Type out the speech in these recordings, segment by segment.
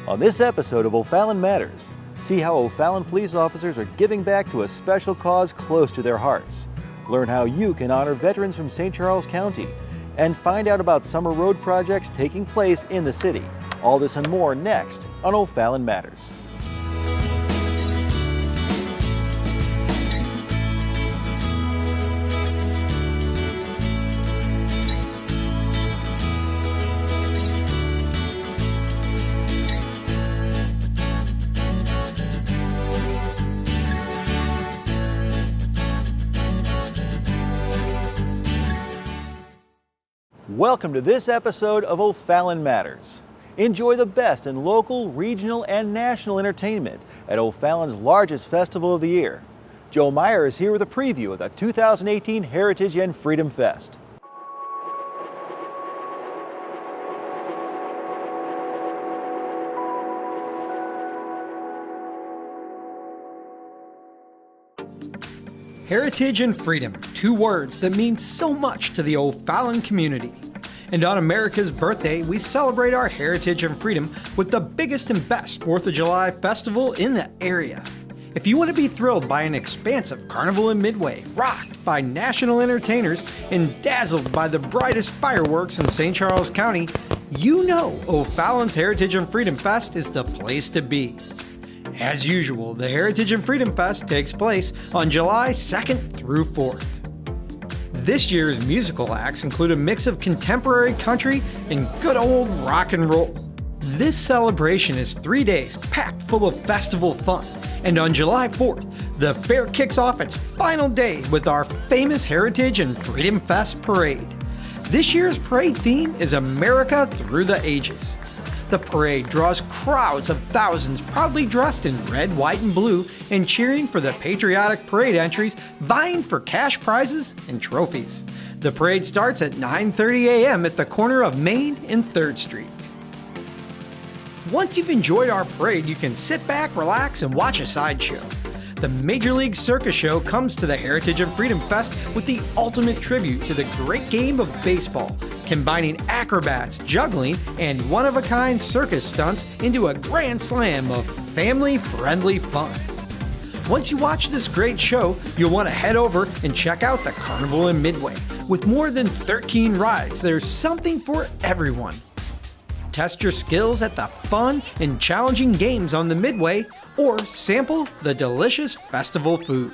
On this episode of O'Fallon Matters, see how O'Fallon police officers are giving back to a special cause close to their hearts. Learn how you can honor veterans from St. Charles County, and find out about summer road projects taking place in the city. All this and more next on O'Fallon Matters. Welcome to this episode of O'Fallon Matters. Enjoy the best in local, regional, and national entertainment at O'Fallon's largest festival of the year. Joe Meyer is here with a preview of the 2018 Heritage and Freedom Fest. Heritage and freedom, two words that mean so much to the O'Fallon community. And on America's birthday, we celebrate our heritage and freedom with the biggest and best 4th of July festival in the area. If you want to be thrilled by an expansive carnival in Midway, rocked by national entertainers, and dazzled by the brightest fireworks in St. Charles County, you know O'Fallon's Heritage and Freedom Fest is the place to be. As usual, the Heritage and Freedom Fest takes place on July 2nd through 4th. This year's musical acts include a mix of contemporary country and good old rock and roll. This celebration is 3 days packed full of festival fun, and on July 4th, the fair kicks off its final day with our famous Heritage and Freedom Fest parade. This year's parade theme is America Through the Ages. The parade draws crowds of thousands proudly dressed in red, white, and blue and cheering for the patriotic parade entries, vying for cash prizes and trophies. The parade starts at 9:30 a.m. at the corner of Main and 3rd Street. Once you've enjoyed our parade, you can sit back, relax, and watch a sideshow. The Major League Circus Show comes to the Heritage and Freedom Fest with the ultimate tribute to the great game of baseball, combining acrobats, juggling, and one-of-a-kind circus stunts into a grand slam of family-friendly fun. Once you watch this great show, you'll want to head over and check out the Carnival in Midway. With more than 13 rides, there's something for everyone. Test your skills at the fun and challenging games on the Midway, or sample the delicious festival food.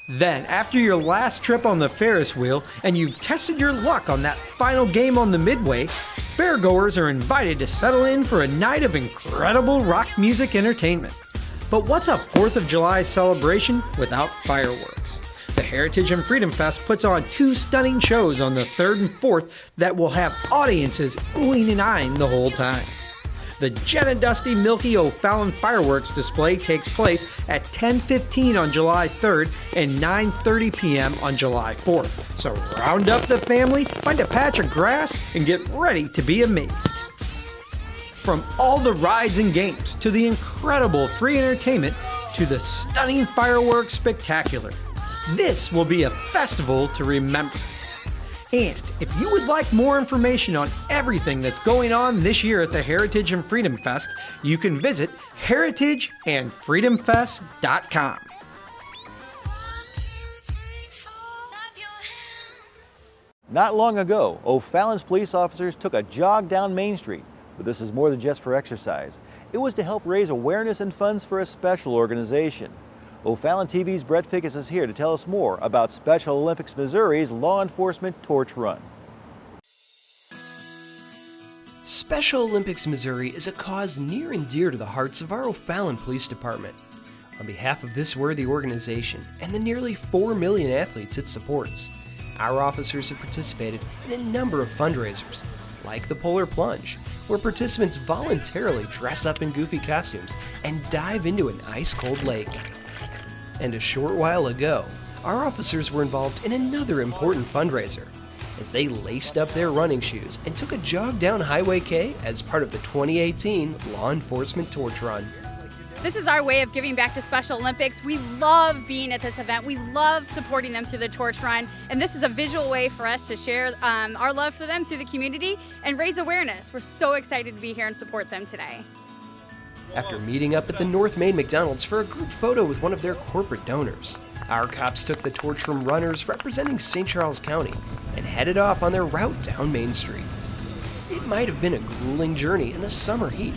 Then, after your last trip on the Ferris wheel and you've tested your luck on that final game on the Midway, fairgoers are invited to settle in for a night of incredible rock music entertainment. But what's a 4th of July celebration without fireworks? The Heritage and Freedom Fest puts on 2 stunning shows on the 3rd and 4th that will have audiences oohing and eyeing the whole time. The Jet and Dusty Milky O'Fallon fireworks display takes place at 10:15 on July 3rd and 9:30 p.m. on July 4th. So round up the family, find a patch of grass, and get ready to be amazed. From all the rides and games, to the incredible free entertainment, to the stunning fireworks spectacular, this will be a festival to remember. And if you would like more information on everything that's going on this year at the Heritage and Freedom Fest, you can visit heritageandfreedomfest.com. Not long ago, O'Fallon's police officers took a jog down Main Street, but this is more than just for exercise. It was to help raise awareness and funds for a special organization. O'Fallon TV's Brett Fickus is here to tell us more about Special Olympics Missouri's Law Enforcement Torch Run. Special Olympics Missouri is a cause near and dear to the hearts of our O'Fallon Police Department. On behalf of this worthy organization and the nearly 4 million athletes it supports, our officers have participated in a number of fundraisers, like the Polar Plunge, where participants voluntarily dress up in goofy costumes and dive into an ice-cold lake. And a short while ago, our officers were involved in another important fundraiser, as they laced up their running shoes and took a jog down Highway K as part of the 2018 Law Enforcement Torch Run. This is our way of giving back to Special Olympics. We love being at this event. We love supporting them through the torch run. And this is a visual way for us to share our love for them through the community and raise awareness. We're so excited to be here and support them today. After meeting up at the North Main McDonald's for a group photo with one of their corporate donors, our cops took the torch from runners representing St. Charles County and headed off on their route down Main Street. It might have been a grueling journey in the summer heat,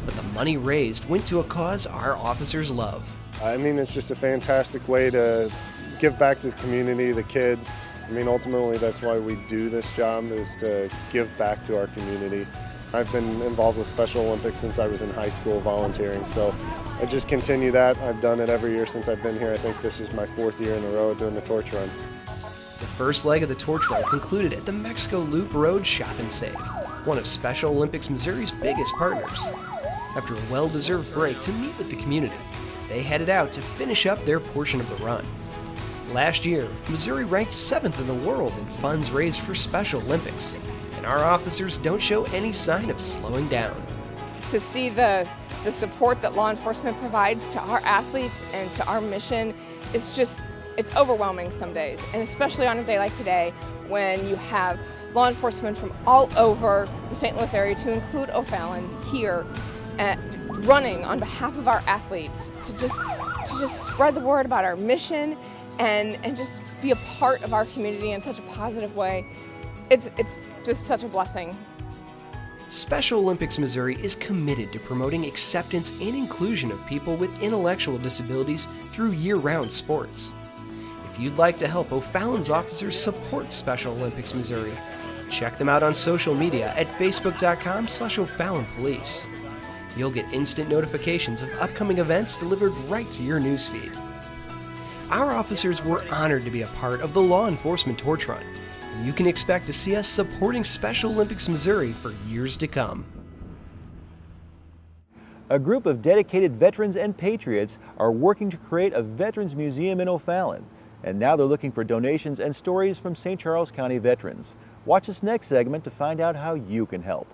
but the money raised went to a cause our officers love. I mean, it's just a fantastic way to give back to the community, the kids. I mean, ultimately, that's why we do this job, is to give back to our community. I've been involved with Special Olympics since I was in high school volunteering, so I just continue that. I've done it every year since I've been here. I think this is my 4th year in a row doing the torch run. The first leg of the torch run concluded at the Mexico Loop Road Shop and Save, one of Special Olympics Missouri's biggest partners. After a well-deserved break to meet with the community, they headed out to finish up their portion of the run. Last year, Missouri ranked 7th in the world in funds raised for Special Olympics, and our officers don't show any sign of slowing down. To see the support that law enforcement provides to our athletes and to our mission, it's overwhelming some days, and especially on a day like today when you have law enforcement from all over the St. Louis area, to include O'Fallon here, running on behalf of our athletes to just spread the word about our mission and just be a part of our community in such a positive way. It's just such a blessing. Special Olympics Missouri is committed to promoting acceptance and inclusion of people with intellectual disabilities through year-round sports. If you'd like to help O'Fallon's officers support Special Olympics Missouri, check them out on social media at facebook.com/OFallonPolice. You'll get instant notifications of upcoming events delivered right to your newsfeed. Our officers were honored to be a part of the law enforcement torch run, and you can expect to see us supporting Special Olympics Missouri for years to come. A group of dedicated veterans and patriots are working to create a Veterans Museum in O'Fallon, and now they're looking for donations and stories from St. Charles County veterans. Watch this next segment to find out how you can help.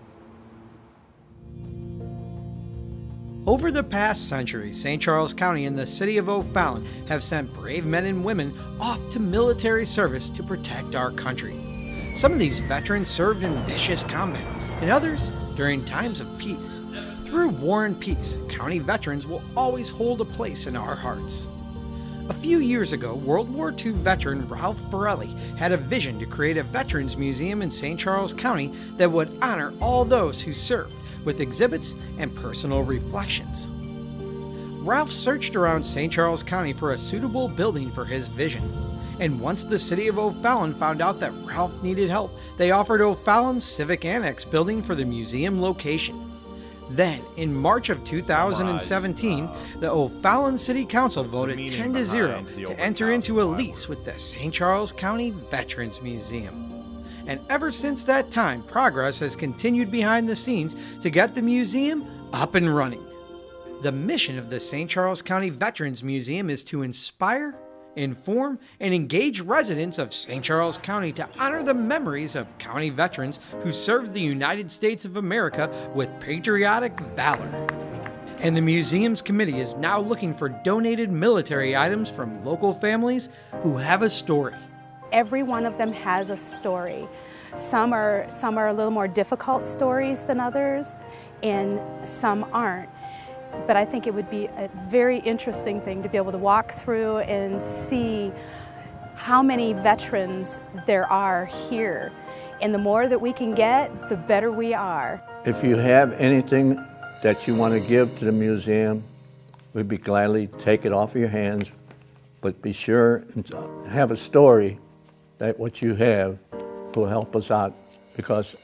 Over the past century, St. Charles County and the city of O'Fallon have sent brave men and women off to military service to protect our country. Some of these veterans served in vicious combat, and others during times of peace. Through war and peace, county veterans will always hold a place in our hearts. A few years ago, World War II veteran Ralph Borelli had a vision to create a Veterans Museum in St. Charles County that would honor all those who served, with exhibits and personal reflections. Ralph searched around St. Charles County for a suitable building for his vision, and once the city of O'Fallon found out that Ralph needed help, they offered O'Fallon's Civic Annex building for the museum location. Then, in March of 2017, the O'Fallon City Council voted 10-0 to enter into a lease with the St. Charles County Veterans Museum. And ever since that time, progress has continued behind the scenes to get the museum up and running. The mission of the St. Charles County Veterans Museum is to inspire, inform, and engage residents of St. Charles County to honor the memories of county veterans who served the United States of America with patriotic valor. And the museum's committee is now looking for donated military items from local families who have a story. Every one of them has a story. Some are a little more difficult stories than others, and some aren't. But I think it would be a very interesting thing to be able to walk through and see how many veterans there are here. And the more that we can get, the better we are. If you have anything that you want to give to the museum, we'd be gladly take it off of your hands, but be sure and have a story that what you have will help us out, because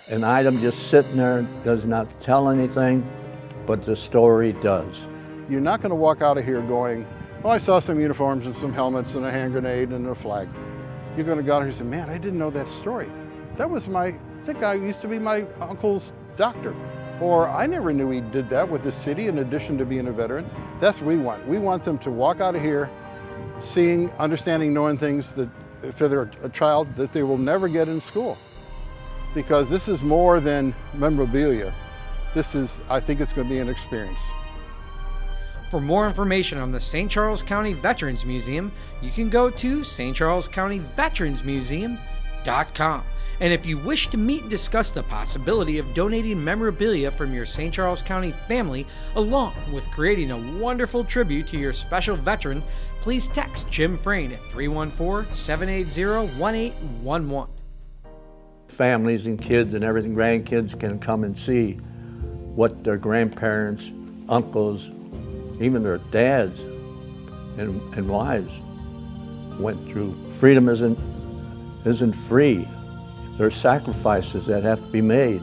an item just sitting there does not tell anything, but the story does. You're not going to walk out of here going, well, I saw some uniforms and some helmets and a hand grenade and a flag. You're going to go out here and say, man, I didn't know that story. That guy used to be my uncle's doctor. Or I never knew he did that with the city in addition to being a veteran. That's what we want. We want them to walk out of here seeing, understanding, knowing things that if they're a child that they will never get in school. Because this is more than memorabilia. I think it's going to be an experience. For more information on the St. Charles County Veterans Museum, you can go to stcharlescountyveteransmuseum.org. StCharlesCountyVeterans.com. And if you wish to meet and discuss the possibility of donating memorabilia from your St. Charles County family, along with creating a wonderful tribute to your special veteran, please text Jim Frayne at 314-780-1811. Families and kids and everything, grandkids can come and see what their grandparents, uncles, even their dads and wives went through. Freedom isn't free. There's sacrifices that have to be made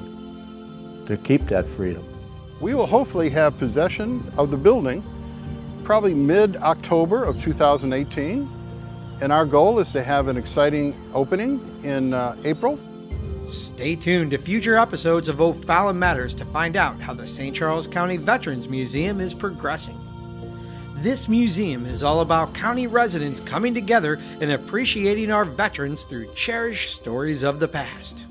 to keep that freedom. We will hopefully have possession of the building probably mid-October of 2018, and our goal is to have an exciting opening in April. Stay tuned to future episodes of O'Fallon Matters to find out how the St. Charles County Veterans Museum is progressing. This museum is all about county residents coming together and appreciating our veterans through cherished stories of the past.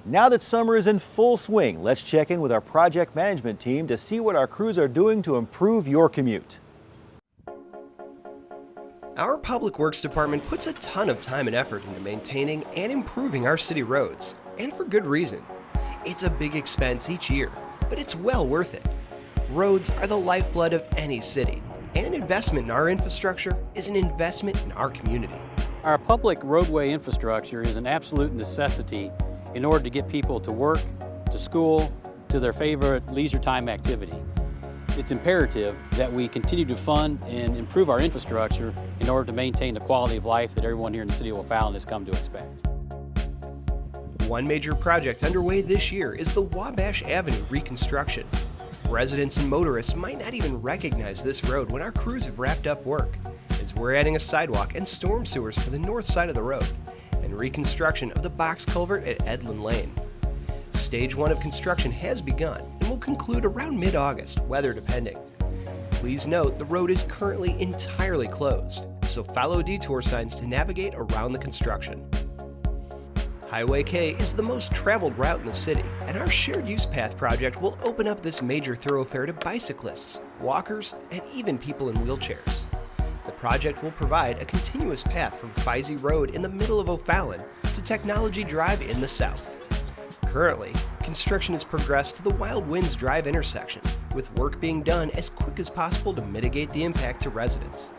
Now that summer is in full swing, let's check in with our project management team to see what our crews are doing to improve your commute. Our Public Works Department puts a ton of time and effort into maintaining and improving our city roads, and for good reason. It's a big expense each year, but it's well worth it. Roads are the lifeblood of any city, and an investment in our infrastructure is an investment in our community. Our public roadway infrastructure is an absolute necessity in order to get people to work, to school, to their favorite leisure time activity. It's imperative that we continue to fund and improve our infrastructure in order to maintain the quality of life that everyone here in the city of O'Fallon has come to expect. One major project underway this year is the Wabash Avenue reconstruction. Residents and motorists might not even recognize this road when our crews have wrapped up work, as we're adding a sidewalk and storm sewers to the north side of the road, and reconstruction of the box culvert at Edlin Lane. Stage 1 of construction has begun and will conclude around mid-August, weather depending. Please note the road is currently entirely closed, so follow detour signs to navigate around the construction. Highway K is the most traveled route in the city, and our shared use path project will open up this major thoroughfare to bicyclists, walkers, and even people in wheelchairs. The project will provide a continuous path from Feisey Road in the middle of O'Fallon to Technology Drive in the south. Currently, construction has progressed to the Wild Winds Drive intersection, with work being done as quick as possible to mitigate the impact to residents.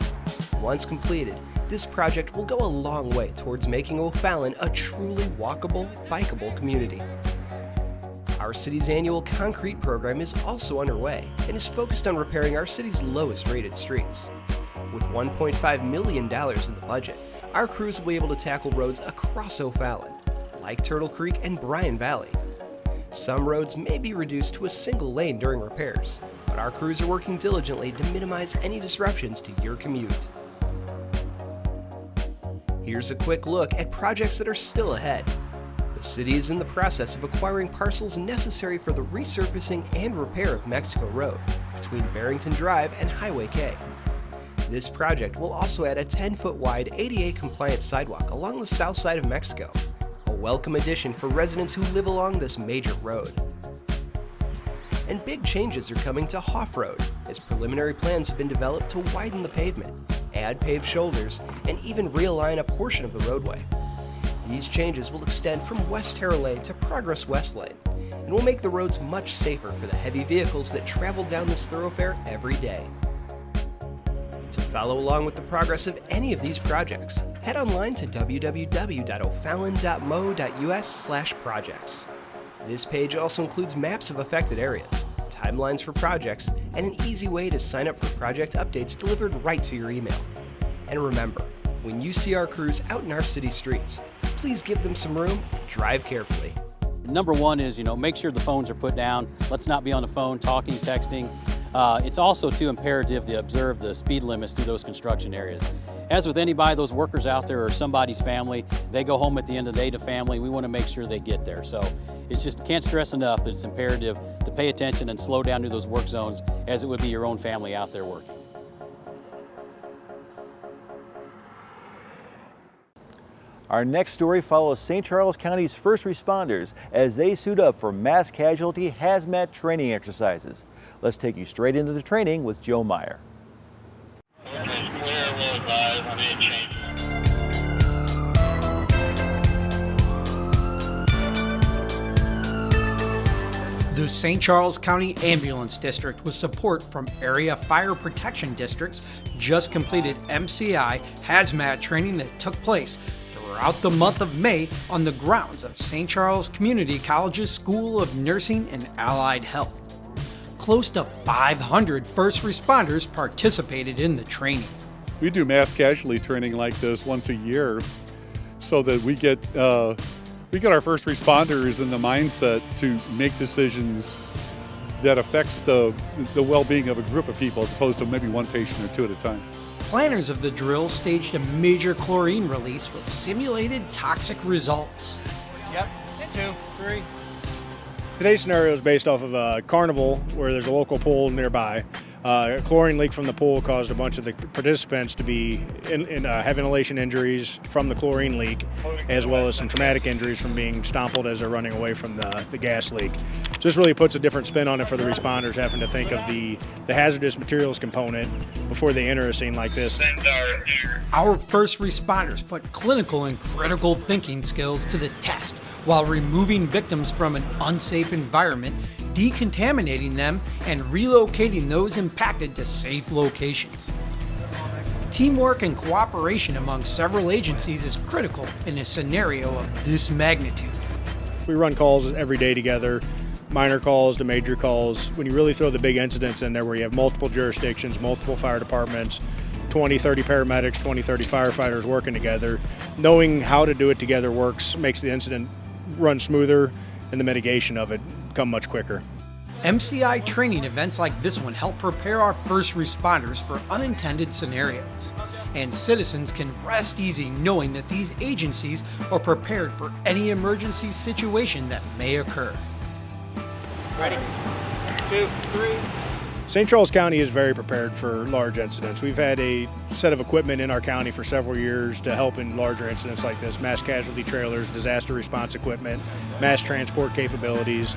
Once completed, this project will go a long way towards making O'Fallon a truly walkable, bikeable community. Our city's annual concrete program is also underway and is focused on repairing our city's lowest rated streets. With $1.5 million in the budget, our crews will be able to tackle roads across O'Fallon, like Turtle Creek and Bryan Valley. Some roads may be reduced to a single lane during repairs, but our crews are working diligently to minimize any disruptions to your commute. Here's a quick look at projects that are still ahead. The city is in the process of acquiring parcels necessary for the resurfacing and repair of Mexico Road between Barrington Drive and Highway K. This project will also add a 10-foot wide ADA-compliant sidewalk along the south side of Mexico, a welcome addition for residents who live along this major road. And big changes are coming to Hoff Road, as preliminary plans have been developed to widen the pavement, add paved shoulders, and even realign a portion of the roadway. These changes will extend from West Terra Lane to Progress West Lane, and will make the roads much safer for the heavy vehicles that travel down this thoroughfare every day. To follow along with the progress of any of these projects, head online to www.ofallon.mo.us/projects. This page also includes maps of affected areas, timelines for projects, and an easy way to sign up for project updates delivered right to your email. And remember, when you see our crews out in our city streets, please give them some room and drive carefully. Number one is, make sure the phones are put down. Let's not be on the phone talking, texting. It's also too imperative to observe the speed limits through those construction areas. As with anybody, those workers out there are somebody's family. They go home at the end of the day to family. We want to make sure they get there. So it's just, can't stress enough that it's imperative to pay attention and slow down to those work zones as it would be your own family out there working. Our next story follows St. Charles County's first responders as they suit up for mass casualty hazmat training exercises. Let's take you straight into the training with Joe Meyer. The St. Charles County Ambulance District, with support from Area Fire Protection Districts, just completed MCI hazmat training that took place throughout the month of May on the grounds of St. Charles Community College's School of Nursing and Allied Health. Close to 500 first responders participated in the training. We do mass casualty training like this once a year so that we get our first responders in the mindset to make decisions that affects the well-being of a group of people as opposed to maybe one patient or two at a time. Planners of the drill staged a major chlorine release with simulated toxic results. Yep, 2, 3. Today's scenario is based off of a carnival where there's a local pool nearby. A chlorine leak from the pool caused a bunch of the participants to be have inhalation injuries from the chlorine leak, as well as some traumatic injuries from being stompled as they're running away from the gas leak. So this really puts a different spin on it for the responders, having to think of the hazardous materials component before they enter a scene like this. Our first responders put clinical and critical thinking skills to the test while removing victims from an unsafe environment, decontaminating them, and relocating those impacted to safe locations. Teamwork and cooperation among several agencies is critical in a scenario of this magnitude. We run calls every day together, minor calls to major calls. When you really throw the big incidents in there where you have multiple jurisdictions, multiple fire departments, 20, 30 paramedics, 20, 30 firefighters working together, knowing how to do it together makes the incident run smoother and the mitigation of it come much quicker. MCI training events like this one help prepare our first responders for unintended scenarios, and citizens can rest easy knowing that these agencies are prepared for any emergency situation that may occur. Ready? 2, 3. St. Charles County is very prepared for large incidents. We've had a set of equipment in our county for several years to help in larger incidents like this: mass casualty trailers, disaster response equipment, mass transport capabilities.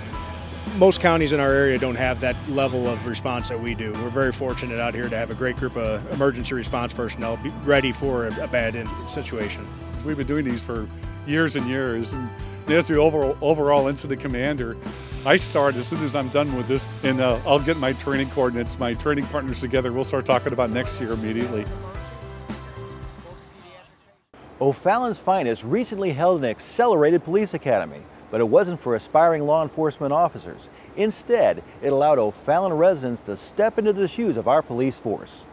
Most counties in our area don't have that level of response that we do. We're very fortunate out here to have a great group of emergency response personnel be ready for a bad situation. We've been doing these for years and years, and as the overall incident commander, I start as soon as I'm done with this, and I'll get my training coordinates, my training partners together. We'll start talking about next year immediately. O'Fallon's Finest recently held an accelerated police academy, but it wasn't for aspiring law enforcement officers. Instead, it allowed O'Fallon residents to step into the shoes of our police force.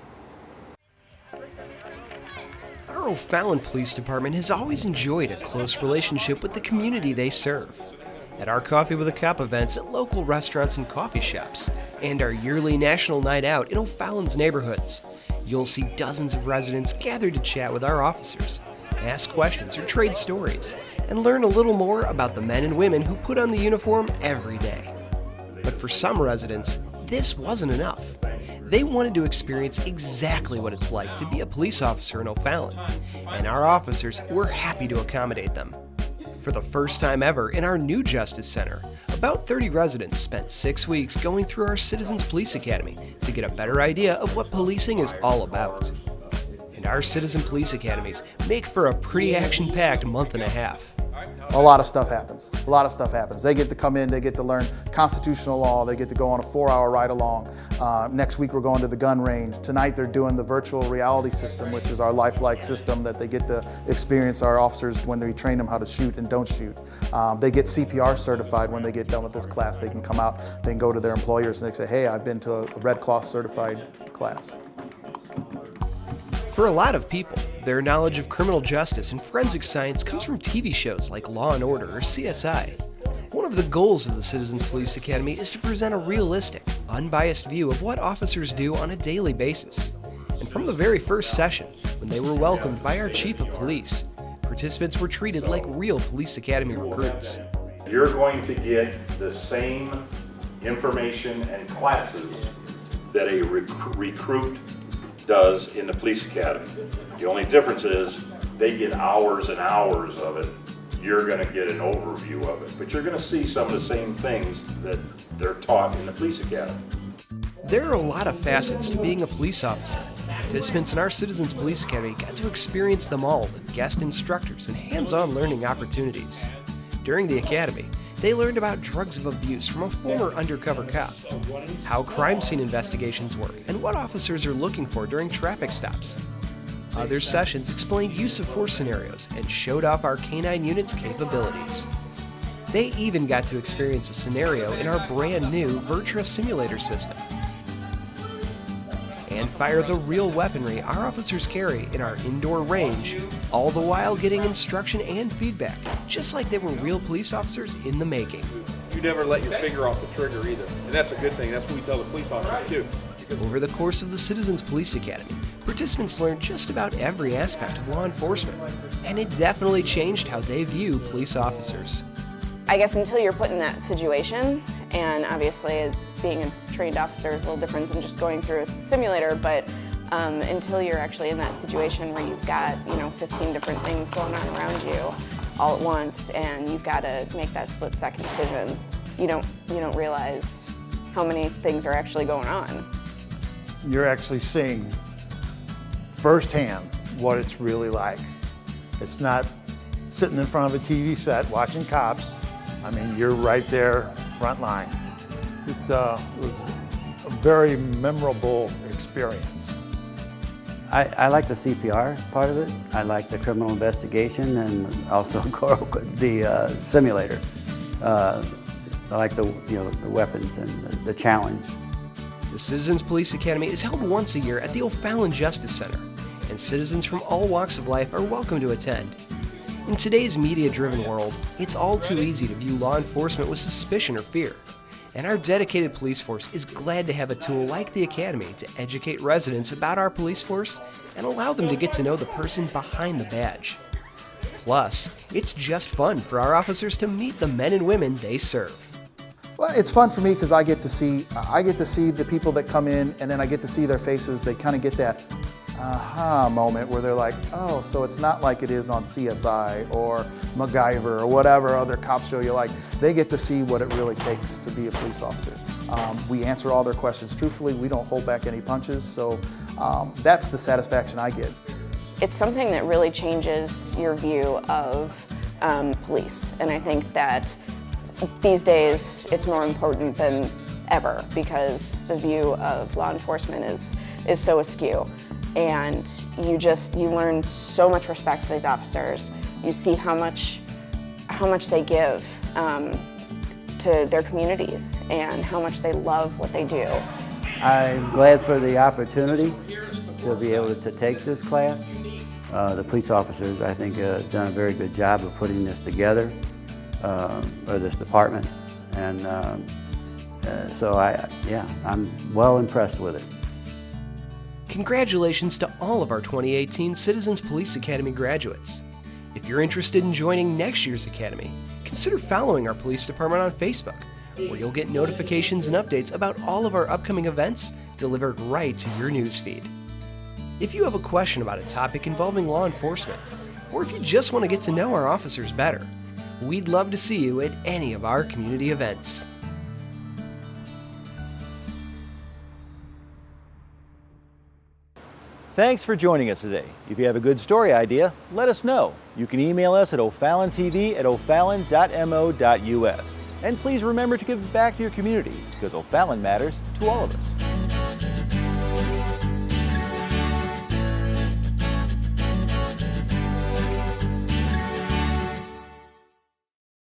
Our O'Fallon Police Department has always enjoyed a close relationship with the community they serve. At our Coffee with a Cup events at local restaurants and coffee shops, and our yearly national night out in O'Fallon's neighborhoods, you'll see dozens of residents gathered to chat with our officers, ask questions or trade stories, and learn a little more about the men and women who put on the uniform every day. But for some residents, this wasn't enough. They wanted to experience exactly what it's like to be a police officer in O'Fallon, and our officers were happy to accommodate them. For the first time ever in our new Justice Center, about 30 residents spent 6 weeks going through our Citizens Police Academy to get a better idea of what policing is all about. And our Citizen Police Academies make for a pretty action-packed month and a half. A lot of stuff happens. A lot of stuff happens. They get to come in, they get to learn constitutional law, they get to go on a 4-hour ride along. Next week we're going to the gun range. Tonight they're doing the virtual reality system, which is our lifelike system that they get to experience our officers when we train them how to shoot and don't shoot. They get CPR certified when they get done with this class. They can come out, they can go to their employers and they say, hey, I've been to a Red Cross certified class. For a lot of people, their knowledge of criminal justice and forensic science comes from TV shows like Law & Order or CSI. One of the goals of the Citizens Police Academy is to present a realistic, unbiased view of what officers do on a daily basis. And from the very first session, when they were welcomed by our Chief of Police, participants were treated like real Police Academy recruits. You're going to get the same information and classes that a recruit does in the police academy. The only difference is they get hours and hours of it. You're going to get an overview of it, but you're going to see some of the same things that they're taught in the police academy. There are a lot of facets to being a police officer. Participants in our Citizens Police Academy got to experience them all with guest instructors and hands-on learning opportunities. During the academy, They learned about drugs of abuse from a former undercover cop, how crime scene investigations work, and what officers are looking for during traffic stops. Other sessions explained use of force scenarios and showed off our K-9 unit's capabilities. They even got to experience a scenario in our brand new Virtua simulator system and fire the real weaponry our officers carry in our indoor range, all the while getting instruction and feedback, just like they were real police officers in the making. You never let your finger off the trigger either, and that's a good thing. That's what we tell the police officers too. Over the course of the Citizens Police Academy, participants learned just about every aspect of law enforcement, and it definitely changed how they view police officers. I guess until you're put in that situation, and obviously being a trained officer is a little different than just going through a simulator, but until you're actually in that situation where you've got 15 different things going on around you all at once, and you've got to make that split-second decision, you don't realize how many things are actually going on. You're actually seeing firsthand what it's really like. It's not sitting in front of a TV set watching cops. I mean, you're right there, front line. It was a very memorable experience. I like the CPR part of it. I like the criminal investigation and also the simulator. I like the weapons and the challenge. The Citizens Police Academy is held once a year at the O'Fallon Justice Center, and citizens from all walks of life are welcome to attend. In today's media-driven world, it's all too easy to view law enforcement with suspicion or fear. And our dedicated police force is glad to have a tool like the Academy to educate residents about our police force and allow them to get to know the person behind the badge. Plus, it's just fun for our officers to meet the men and women they serve. Well, it's fun for me because I get to see the people that come in, and then I get to see their faces. They kind of get that aha moment where they're like, oh, so it's not like it is on CSI or MacGyver or whatever other cop show you like. They get to see what it really takes to be a police officer. We answer all their questions truthfully. We don't hold back any punches, so that's the satisfaction I get. It's something that really changes your view of police, and I think that these days it's more important than ever because the view of law enforcement is so askew. And you learn so much respect for these officers. You see how much they give to their communities and how much they love what they do. I'm glad for the opportunity to be able to take this class. The police officers, I think, have done a very good job of putting this together, or this department, and so I'm well impressed with it. Congratulations to all of our 2018 Citizens Police Academy graduates. If you're interested in joining next year's Academy, consider following our police department on Facebook, where you'll get notifications and updates about all of our upcoming events delivered right to your newsfeed. If you have a question about a topic involving law enforcement, or if you just want to get to know our officers better, we'd love to see you at any of our community events. Thanks for joining us today. If you have a good story idea, let us know. You can email us at OFallonTV@ofallon.mo.us. And please remember to give back to your community because O'Fallon matters to all of us.